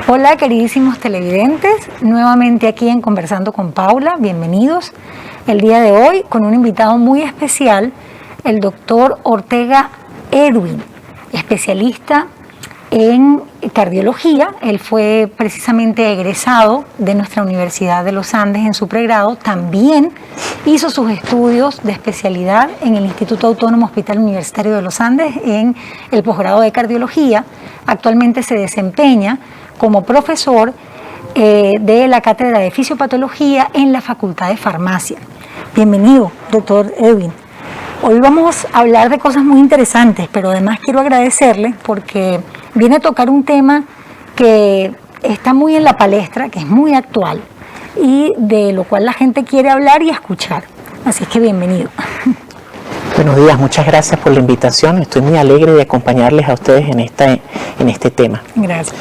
Hola queridísimos televidentes, nuevamente aquí en Conversando con Paula, bienvenidos. El día de hoy con un invitado muy especial, el doctor Ortega Edwin, especialista en cardiología. Él fue precisamente egresado de nuestra Universidad de los Andes en su pregrado. También hizo sus estudios de especialidad en el Instituto Autónomo Hospital Universitario de los Andes en el posgrado de cardiología. Actualmente se desempeña como profesor de la Cátedra de Fisiopatología en la Facultad de Farmacia. Bienvenido, doctor Edwin. Hoy vamos a hablar de cosas muy interesantes, pero además quiero agradecerle porque viene a tocar un tema que está muy en la palestra, que es muy actual y de lo cual la gente quiere hablar y escuchar. Así es que bienvenido. Buenos días, muchas gracias por la invitación. Estoy muy alegre de acompañarles a ustedes en este tema. Gracias.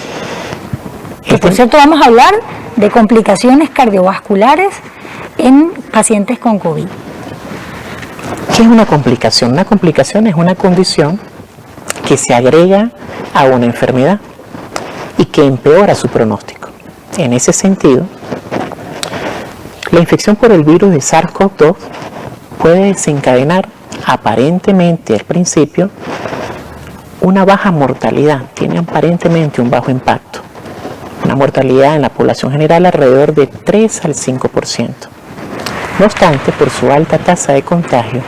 Que por cierto vamos a hablar de complicaciones cardiovasculares en pacientes con COVID. ¿Qué es una complicación? Una complicación es una condición que se agrega a una enfermedad y que empeora su pronóstico. En ese sentido, la infección por el virus de SARS-CoV-2 puede desencadenar aparentemente al principio una baja mortalidad, tiene aparentemente un bajo impacto. Una mortalidad en la población general alrededor de 3 al 5%. No obstante, por su alta tasa de contagio,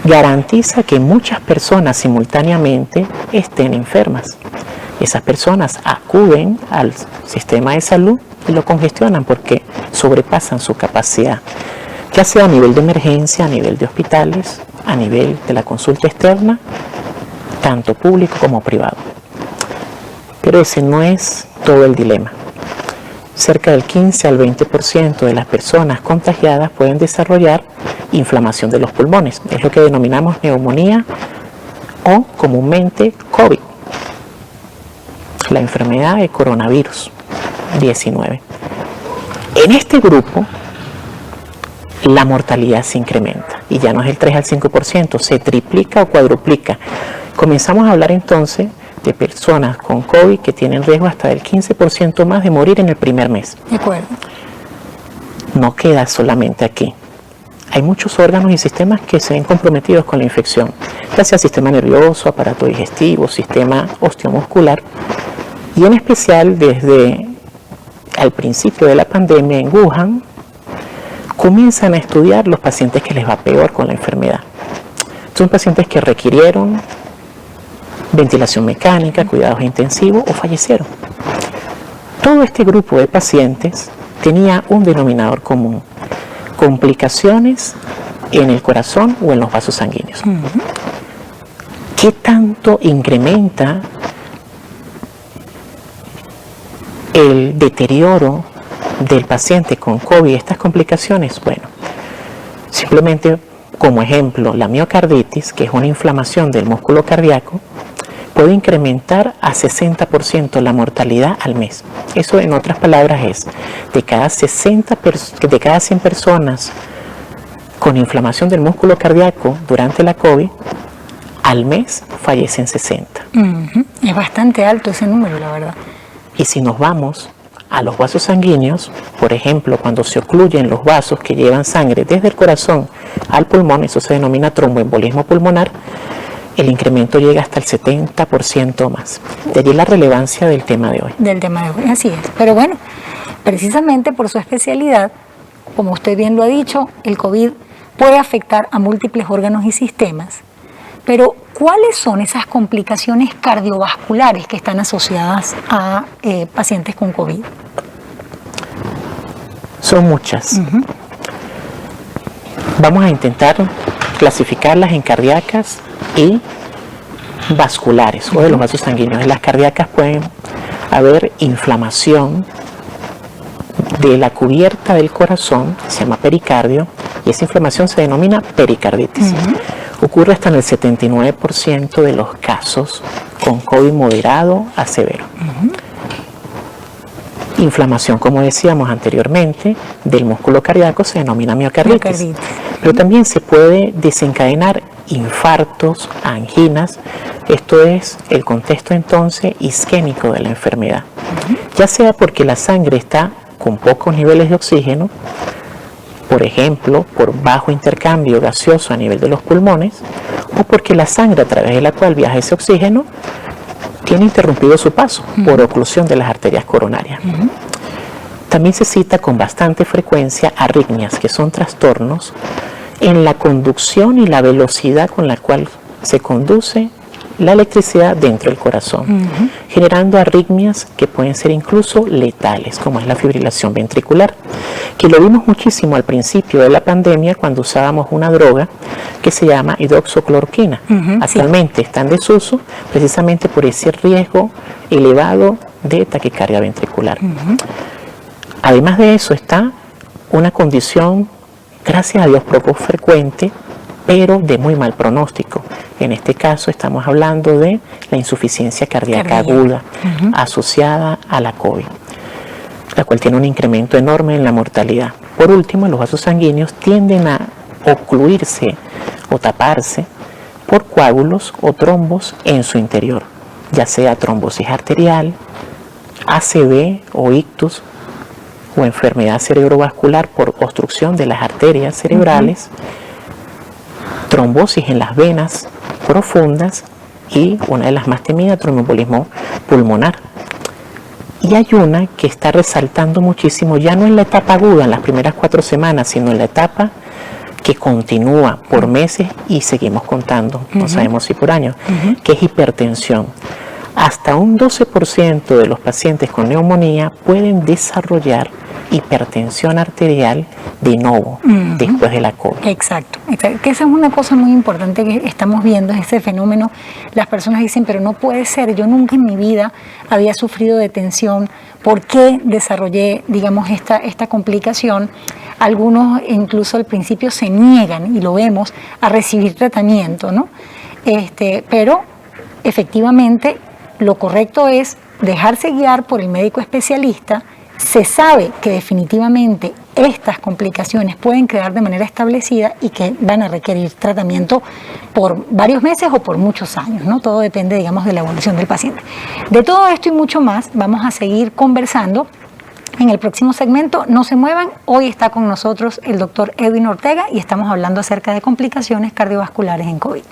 garantiza que muchas personas simultáneamente estén enfermas. Esas personas acuden al sistema de salud y lo congestionan porque sobrepasan su capacidad, ya sea a nivel de emergencia, a nivel de hospitales, a nivel de la consulta externa, tanto público como privado. Pero ese no es todo el dilema. Cerca del 15 al 20% de las personas contagiadas pueden desarrollar inflamación de los pulmones. Es lo que denominamos neumonía o comúnmente COVID, la enfermedad de coronavirus 19. En este grupo, la mortalidad se incrementa y ya no es el 3 al 5%, se triplica o cuadruplica. Comenzamos a hablar entonces de personas con COVID que tienen riesgo hasta del 15% más de morir en el primer mes. De acuerdo. No queda solamente aquí. Hay muchos órganos y sistemas que se ven comprometidos con la infección, ya sea sistema nervioso, aparato digestivo, sistema osteomuscular, y en especial desde al principio de la pandemia en Wuhan, comienzan a estudiar los pacientes que les va peor con la enfermedad. Son pacientes que requirieron ventilación mecánica, cuidados intensivos o fallecieron. Todo este grupo de pacientes tenía un denominador común: complicaciones en el corazón o en los vasos sanguíneos. ¿Qué tanto incrementa el deterioro del paciente con COVID estas complicaciones? Bueno, simplemente como ejemplo, la miocarditis, que es una inflamación del músculo cardíaco, puede incrementar a 60% la mortalidad al mes. Eso, en otras palabras, es de cada 100 personas con inflamación del músculo cardíaco durante la COVID, al mes fallecen 60. Es bastante alto ese número, la verdad. Y si nos vamos a los vasos sanguíneos, por ejemplo, cuando se ocluyen los vasos que llevan sangre desde el corazón al pulmón, eso se denomina tromboembolismo pulmonar, el incremento llega hasta el 70% más. De allí la relevancia del tema de hoy. Del tema de hoy, así es. Pero bueno, precisamente por su especialidad, como usted bien lo ha dicho, el COVID puede afectar a múltiples órganos y sistemas. Pero, ¿cuáles son esas complicaciones cardiovasculares que están asociadas a pacientes con COVID? Son muchas. Vamos a intentar clasificarlas en cardíacas y vasculares o de los vasos sanguíneos. En las cardíacas pueden haber inflamación de la cubierta del corazón, se llama pericardio, y esa inflamación se denomina pericarditis. Ocurre hasta en el 79% de los casos con COVID moderado a severo. Inflamación, como decíamos anteriormente, del músculo cardíaco se denomina miocarditis. Pero también se puede desencadenar infartos, anginas. Esto es el contexto entonces isquémico de la enfermedad, ya sea porque la sangre está con pocos niveles de oxígeno, por ejemplo, por bajo intercambio gaseoso a nivel de los pulmones, o porque la sangre a través de la cual viaja ese oxígeno tiene interrumpido su paso por oclusión de las arterias coronarias. También se cita con bastante frecuencia arritmias, que son trastornos en la conducción y la velocidad con la cual se conduce la electricidad dentro del corazón, generando arritmias que pueden ser incluso letales, como es la fibrilación ventricular, que lo vimos muchísimo al principio de la pandemia cuando usábamos una droga que se llama hidroxicloroquina. Actualmente está en desuso precisamente por ese riesgo elevado de taquicardia ventricular. Además de eso está una condición, gracias a Dios, poco frecuente, pero de muy mal pronóstico. En este caso estamos hablando de la insuficiencia cardíaca aguda asociada a la COVID, la cual tiene un incremento enorme en la mortalidad. Por último, los vasos sanguíneos tienden a ocluirse o taparse por coágulos o trombos en su interior, ya sea trombosis arterial, ACV o ictus, o enfermedad cerebrovascular por obstrucción de las arterias cerebrales, trombosis en las venas profundas y una de las más temidas, tromboembolismo pulmonar. Y hay una que está resaltando muchísimo, ya no en la etapa aguda, en las primeras 4 semanas, sino en la etapa que continúa por meses y seguimos contando, no sabemos si por años, que es hipertensión. Hasta un 12% de los pacientes con neumonía pueden desarrollar hipertensión arterial de novo después de la COVID. Exacto, que esa es una cosa muy importante que estamos viendo, es ese fenómeno. Las personas dicen, pero no puede ser, yo nunca en mi vida había sufrido de tensión, ¿por qué desarrollé, digamos, esta complicación? Algunos incluso al principio se niegan, y lo vemos, a recibir tratamiento, ¿no? Pero efectivamente lo correcto es dejarse guiar por el médico especialista. Se sabe que definitivamente estas complicaciones pueden quedar de manera establecida y que van a requerir tratamiento por varios meses o por muchos años, ¿no? Todo depende, digamos, de la evolución del paciente. De todo esto y mucho más vamos a seguir conversando en el próximo segmento. No se muevan, hoy está con nosotros el doctor Edwin Ortega y estamos hablando acerca de complicaciones cardiovasculares en COVID.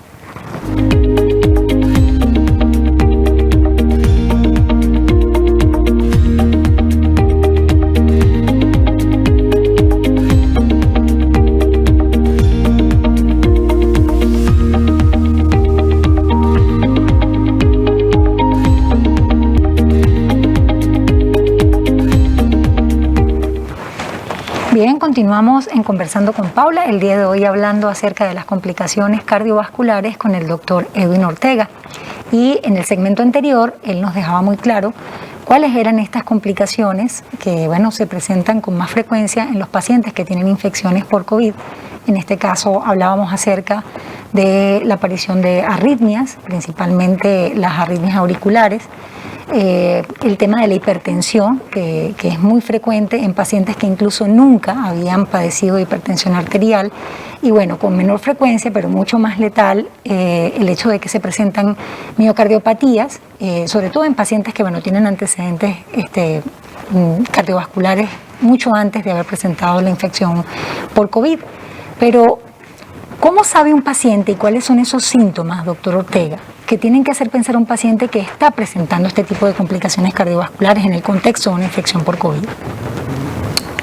Bien, continuamos en Conversando con Paula, el día de hoy hablando acerca de las complicaciones cardiovasculares con el doctor Edwin Ortega. Y en el segmento anterior, él nos dejaba muy claro cuáles eran estas complicaciones que, bueno, se presentan con más frecuencia en los pacientes que tienen infecciones por COVID. En este caso hablábamos acerca de la aparición de arritmias, principalmente las arritmias auriculares, el tema de la hipertensión, que es muy frecuente en pacientes que incluso nunca habían padecido de hipertensión arterial, y bueno, con menor frecuencia, pero mucho más letal, el hecho de que se presentan miocardiopatías, sobre todo en pacientes que, bueno, tienen antecedentes cardiovasculares mucho antes de haber presentado la infección por COVID. Pero, ¿cómo sabe un paciente y cuáles son esos síntomas, doctor Ortega, que tienen que hacer pensar a un paciente que está presentando este tipo de complicaciones cardiovasculares en el contexto de una infección por COVID?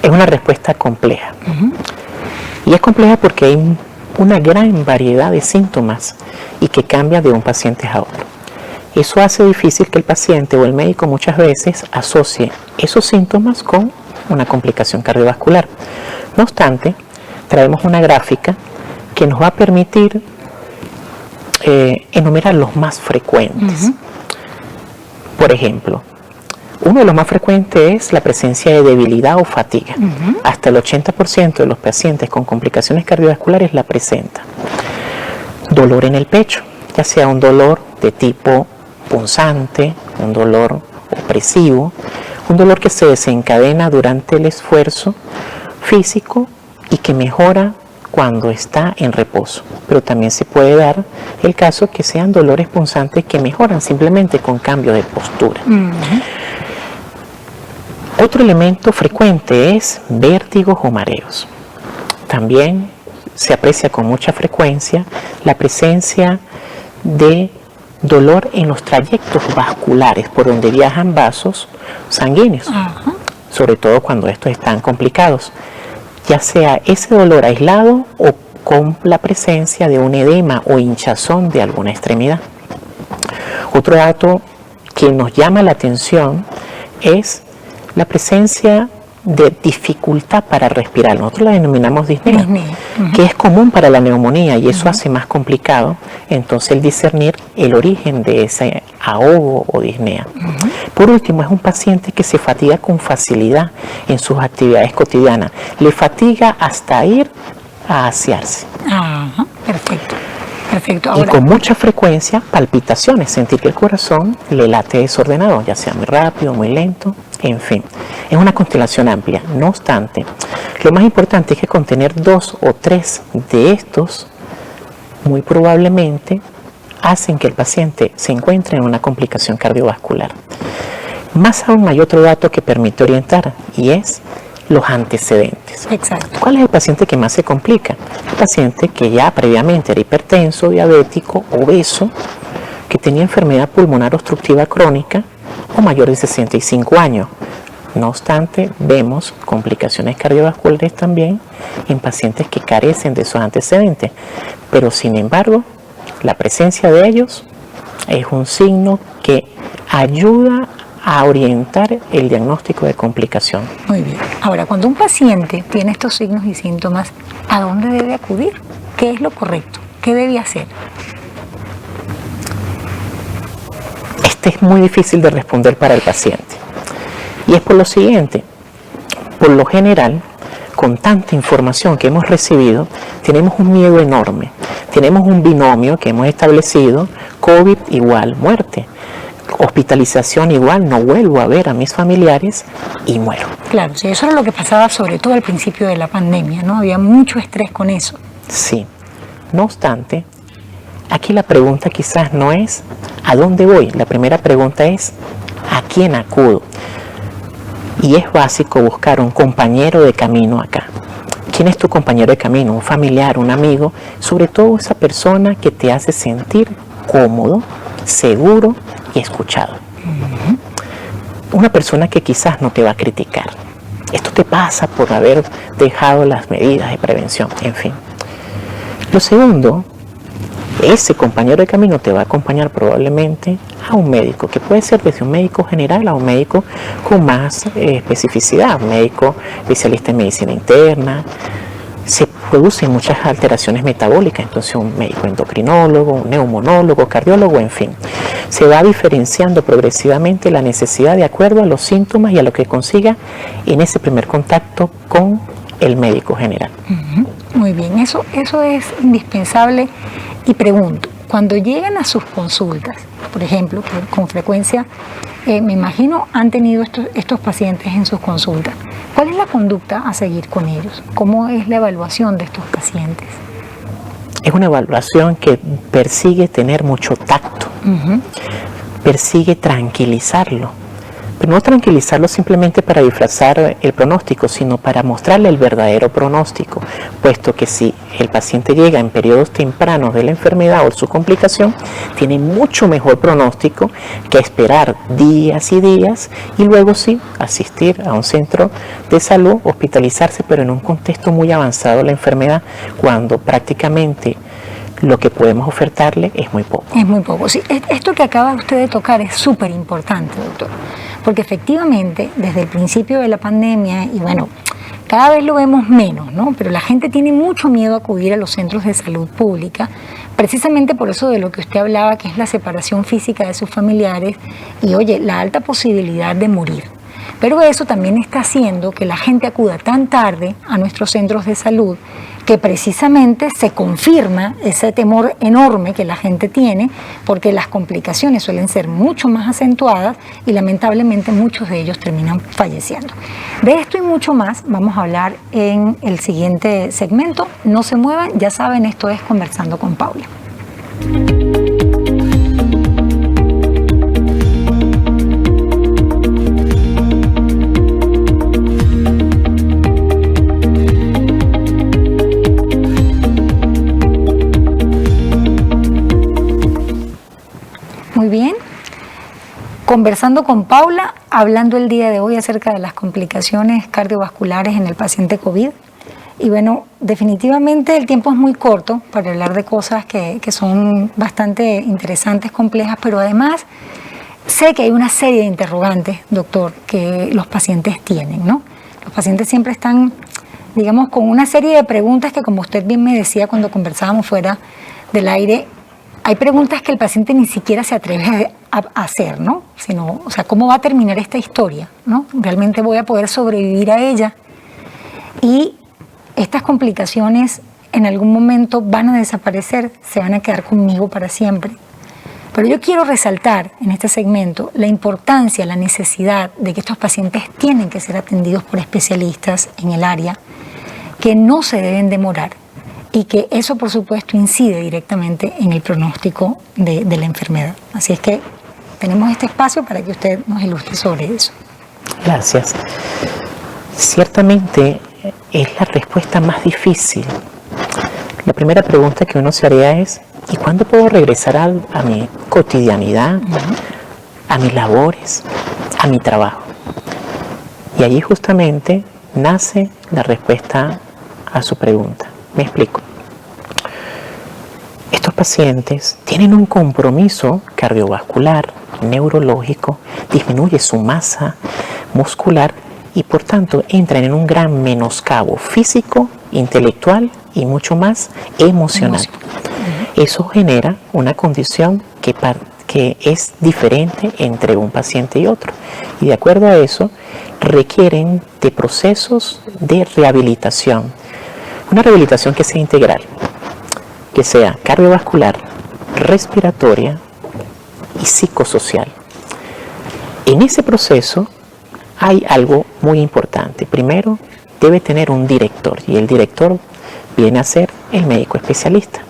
Es una respuesta compleja. Y es compleja porque hay una gran variedad de síntomas y que cambia de un paciente a otro. Eso hace difícil que el paciente o el médico muchas veces asocie esos síntomas con una complicación cardiovascular. No obstante, traemos una gráfica que nos va a permitir enumerar los más frecuentes. Por ejemplo, uno de los más frecuentes es la presencia de debilidad o fatiga. Hasta el 80% de los pacientes con complicaciones cardiovasculares la presentan. Dolor en el pecho, ya sea un dolor de tipo punzante, un dolor opresivo, un dolor que se desencadena durante el esfuerzo físico y que mejora cuando está en reposo, pero también se puede dar el caso que sean dolores punzantes que mejoran simplemente con cambio de postura. Otro elemento frecuente es vértigos o mareos. También se aprecia con mucha frecuencia la presencia de dolor en los trayectos vasculares por donde viajan vasos sanguíneos, sobre todo cuando estos están complicados, ya sea ese dolor aislado o con la presencia de un edema o hinchazón de alguna extremidad. Otro dato que nos llama la atención es la presencia de dificultad para respirar. Nosotros la denominamos disnea, que es común para la neumonía y eso hace más complicado entonces el discernir el origen de ese ahogo o disnea. Por último, es un paciente que se fatiga con facilidad en sus actividades cotidianas. Le fatiga hasta ir a asearse. Perfecto. Perfecto. Ahora, y con mucha frecuencia palpitaciones, sentir que el corazón le late desordenado, ya sea muy rápido, muy lento, en fin. Es una constelación amplia. No obstante, lo más importante es que con tener 2 o 3 de estos, muy probablemente hacen que el paciente se encuentre en una complicación cardiovascular. Más aún hay otro dato que permite orientar y es los antecedentes. Exacto. ¿Cuál es el paciente que más se complica? El paciente que ya previamente era hipertenso, diabético, obeso, que tenía enfermedad pulmonar obstructiva crónica o mayor de 65 años. No obstante, vemos complicaciones cardiovasculares también en pacientes que carecen de esos antecedentes, pero sin embargo, la presencia de ellos es un signo que ayuda a orientar el diagnóstico de complicación. Muy bien. Ahora, cuando un paciente tiene estos signos y síntomas, ¿a dónde debe acudir? ¿Qué es lo correcto? ¿Qué debe hacer? Este es muy difícil de responder para el paciente. Y es por lo siguiente. Por lo general, con tanta información que hemos recibido, tenemos un miedo enorme. Tenemos un binomio que hemos establecido, COVID igual muerte. Hospitalización igual, no vuelvo a ver a mis familiares y muero. Claro, sí, eso era lo que pasaba sobre todo al principio de la pandemia, ¿no? Había mucho estrés con eso. Sí. No obstante, aquí la pregunta quizás no es ¿a dónde voy? La primera pregunta es ¿a quién acudo? Y es básico buscar un compañero de camino acá. ¿Quién es tu compañero de camino? Un familiar, un amigo, sobre todo esa persona que te hace sentir cómodo, seguro y escuchado. Una persona que quizás no te va a criticar. Esto te pasa por haber dejado las medidas de prevención, en fin. Lo segundo, ese compañero de camino te va a acompañar probablemente a un médico, que puede ser desde un médico general a un médico con más especificidad, un médico especialista en medicina interna. Se producen muchas alteraciones metabólicas, entonces un médico endocrinólogo, un neumonólogo, cardiólogo, en fin. Se va diferenciando progresivamente la necesidad de acuerdo a los síntomas y a lo que consiga en ese primer contacto con el médico general. Muy bien, eso es indispensable. Y pregunto, cuando llegan a sus consultas, por ejemplo, que con frecuencia, me imagino, han tenido estos pacientes en sus consultas, ¿cuál es la conducta a seguir con ellos? ¿Cómo es la evaluación de estos pacientes? Es una evaluación que persigue tener mucho tacto, persigue tranquilizarlo, pero no tranquilizarlo simplemente para disfrazar el pronóstico, sino para mostrarle el verdadero pronóstico, puesto que si el paciente llega en periodos tempranos de la enfermedad o su complicación, tiene mucho mejor pronóstico que esperar días y días y luego sí asistir a un centro de salud, hospitalizarse, pero en un contexto muy avanzado de la enfermedad, cuando prácticamente lo que podemos ofertarle es muy poco. Es muy poco. Sí, esto que acaba usted de tocar es súper importante, doctor, porque efectivamente desde el principio de la pandemia, y bueno, cada vez lo vemos menos, ¿no? Pero la gente tiene mucho miedo a acudir a los centros de salud pública, precisamente por eso de lo que usted hablaba, que es la separación física de sus familiares y, oye, la alta posibilidad de morir. Pero eso también está haciendo que la gente acuda tan tarde a nuestros centros de salud que precisamente se confirma ese temor enorme que la gente tiene, porque las complicaciones suelen ser mucho más acentuadas y lamentablemente muchos de ellos terminan falleciendo. De esto y mucho más vamos a hablar en el siguiente segmento. No se muevan, ya saben, esto es Conversando con Paula. Muy bien, conversando con Paula, hablando el día de hoy acerca de las complicaciones cardiovasculares en el paciente COVID. Y bueno, definitivamente el tiempo es muy corto para hablar de cosas que son bastante interesantes, complejas, pero además sé que hay una serie de interrogantes, doctor, que los pacientes tienen, ¿no? Los pacientes siempre están, digamos, con una serie de preguntas que, como usted bien me decía cuando conversábamos fuera del aire, hay preguntas que el paciente ni siquiera se atreve a hacer, ¿no? Sino, o sea, ¿cómo va a terminar esta historia, ¿no? ¿Realmente voy a poder sobrevivir a ella? Y estas complicaciones en algún momento van a desaparecer, se van a quedar conmigo para siempre. Pero yo quiero resaltar en este segmento la importancia, la necesidad de que estos pacientes tienen que ser atendidos por especialistas en el área, que no se deben demorar, y que eso, por supuesto, incide directamente en el pronóstico de la enfermedad. Así es que tenemos este espacio para que usted nos ilustre sobre eso. Gracias. Ciertamente es la respuesta más difícil. La primera pregunta que uno se haría es, ¿y cuándo puedo regresar a mi cotidianidad, a mis labores, a mi trabajo? Y allí justamente nace la respuesta a su pregunta. Me explico. Estos pacientes tienen un compromiso cardiovascular, neurológico, disminuye su masa muscular y por tanto entran en un gran menoscabo físico, intelectual y mucho más emocional. Eso genera una condición que es diferente entre un paciente y otro. Y de acuerdo a eso, requieren de procesos de rehabilitación. Una rehabilitación que sea integral, que sea cardiovascular, respiratoria y psicosocial. En ese proceso hay algo muy importante. Primero, debe tener un director y el director viene a ser el médico especialista.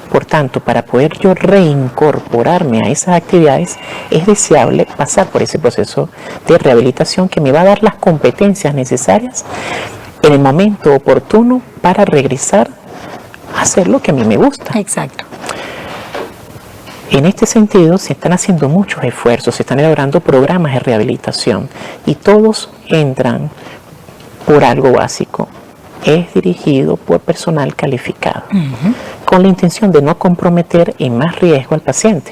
Por tanto, para poder yo reincorporarme a esas actividades, es deseable pasar por ese proceso de rehabilitación que me va a dar las competencias necesarias en el momento oportuno para regresar a hacer lo que a mí me gusta. Exacto. En este sentido, se están haciendo muchos esfuerzos, se están elaborando programas de rehabilitación y todos entran por algo básico. Es dirigido por personal calificado, con la intención de no comprometer en más riesgo al paciente.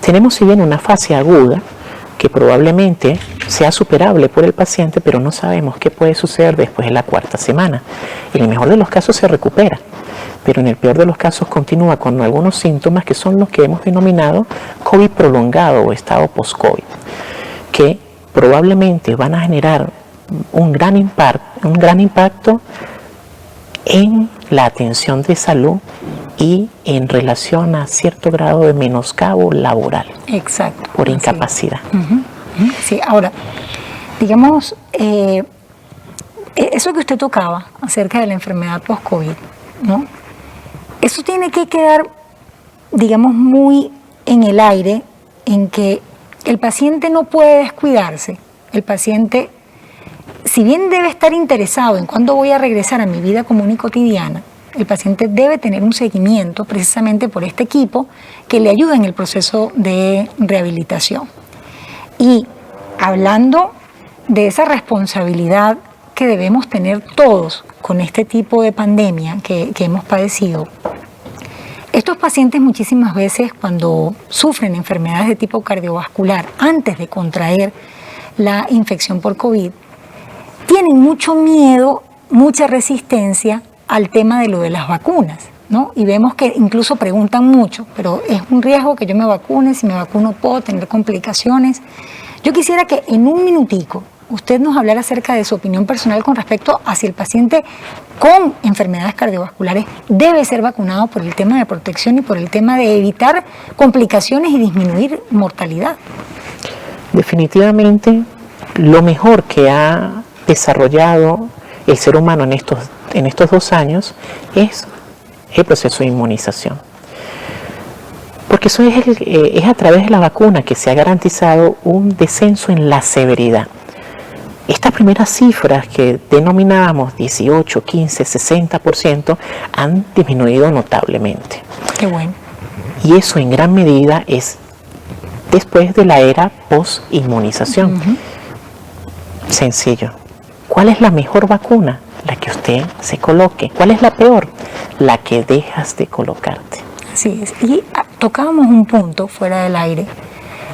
Tenemos, si bien, una fase aguda, que probablemente sea superable por el paciente, pero no sabemos qué puede suceder después de la cuarta semana. En el mejor de los casos se recupera, pero en el peor de los casos continúa con algunos síntomas que son los que hemos denominado COVID prolongado o estado post-COVID, que probablemente van a generar un gran impacto en la atención de salud y en relación a cierto grado de menoscabo laboral. Exacto. Por incapacidad. Sí, ahora, digamos, eso que usted tocaba acerca de la enfermedad post-COVID, ¿no? Eso tiene que quedar, digamos, muy en el aire, en que el paciente no puede descuidarse. El paciente, si bien debe estar interesado en cuándo voy a regresar a mi vida común y cotidiana, el paciente debe tener un seguimiento precisamente por este equipo que le ayude en el proceso de rehabilitación. Y hablando de esa responsabilidad que debemos tener todos con este tipo de pandemia que hemos padecido, estos pacientes muchísimas veces cuando sufren enfermedades de tipo cardiovascular antes de contraer la infección por COVID, tienen mucho miedo, mucha resistencia al tema de lo de las vacunas, ¿no? Y vemos que incluso preguntan mucho, pero es un riesgo que yo me vacune, si me vacuno puedo tener complicaciones. Yo quisiera que en un minutico usted nos hablara acerca de su opinión personal con respecto a si el paciente con enfermedades cardiovasculares debe ser vacunado por el tema de protección y por el tema de evitar complicaciones y disminuir mortalidad. Definitivamente, lo mejor que ha desarrollado el ser humano en estos 2 años es el proceso de inmunización. Porque eso es a través de la vacuna que se ha garantizado un descenso en la severidad. Estas primeras cifras que denominábamos 18, 15, 60% han disminuido notablemente. Qué bueno. Y eso en gran medida es después de la era post-inmunización. Sencillo. ¿Cuál es la mejor vacuna? La que usted se coloque. ¿Cuál es la peor? La que dejas de colocarte. Así es. Y tocábamos un punto fuera del aire,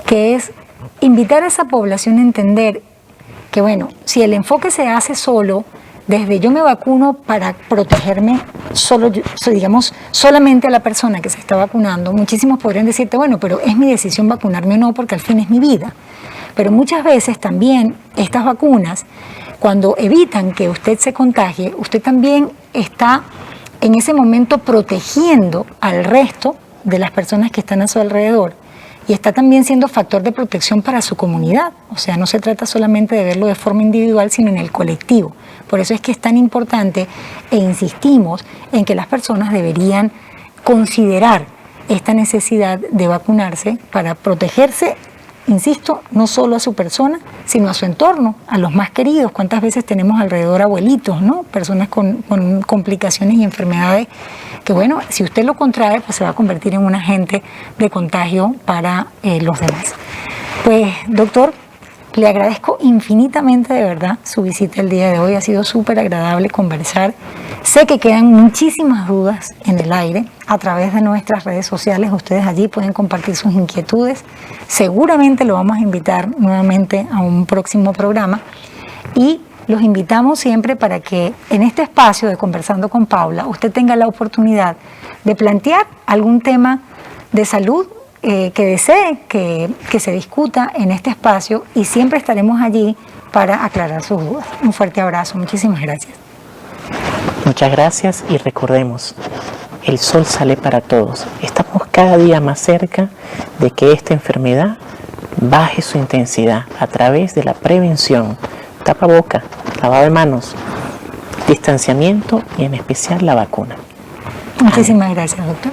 que es invitar a esa población a entender que, bueno, si el enfoque se hace solo, desde yo me vacuno para protegerme solo, digamos, solamente a la persona que se está vacunando, muchísimos podrían decirte, bueno, pero es mi decisión vacunarme o no, porque al fin es mi vida. Pero muchas veces también estas vacunas, cuando evitan que usted se contagie, usted también está en ese momento protegiendo al resto de las personas que están a su alrededor y está también siendo factor de protección para su comunidad. O sea, no se trata solamente de verlo de forma individual, sino en el colectivo. Por eso es que es tan importante e insistimos en que las personas deberían considerar esta necesidad de vacunarse para protegerse, insisto, no solo a su persona, sino a su entorno, a los más queridos. ¿Cuántas veces tenemos alrededor abuelitos, ¿no? Personas con complicaciones y enfermedades que, bueno, si usted lo contrae, pues se va a convertir en un agente de contagio para los demás. Pues, doctor, le agradezco infinitamente, de verdad, su visita el día de hoy. Ha sido súper agradable conversar. Sé que quedan muchísimas dudas en el aire. A través de nuestras redes sociales, ustedes allí pueden compartir sus inquietudes. Seguramente lo vamos a invitar nuevamente a un próximo programa. Y los invitamos siempre para que en este espacio de Conversando con Paula, usted tenga la oportunidad de plantear algún tema de salud que desee que se discuta en este espacio y siempre estaremos allí para aclarar sus dudas. Un fuerte abrazo, muchísimas gracias. Muchas gracias y recordemos, el sol sale para todos. Estamos cada día más cerca de que esta enfermedad baje su intensidad a través de la prevención, tapaboca, lavado de manos, distanciamiento y en especial la vacuna. Muchísimas gracias, doctor.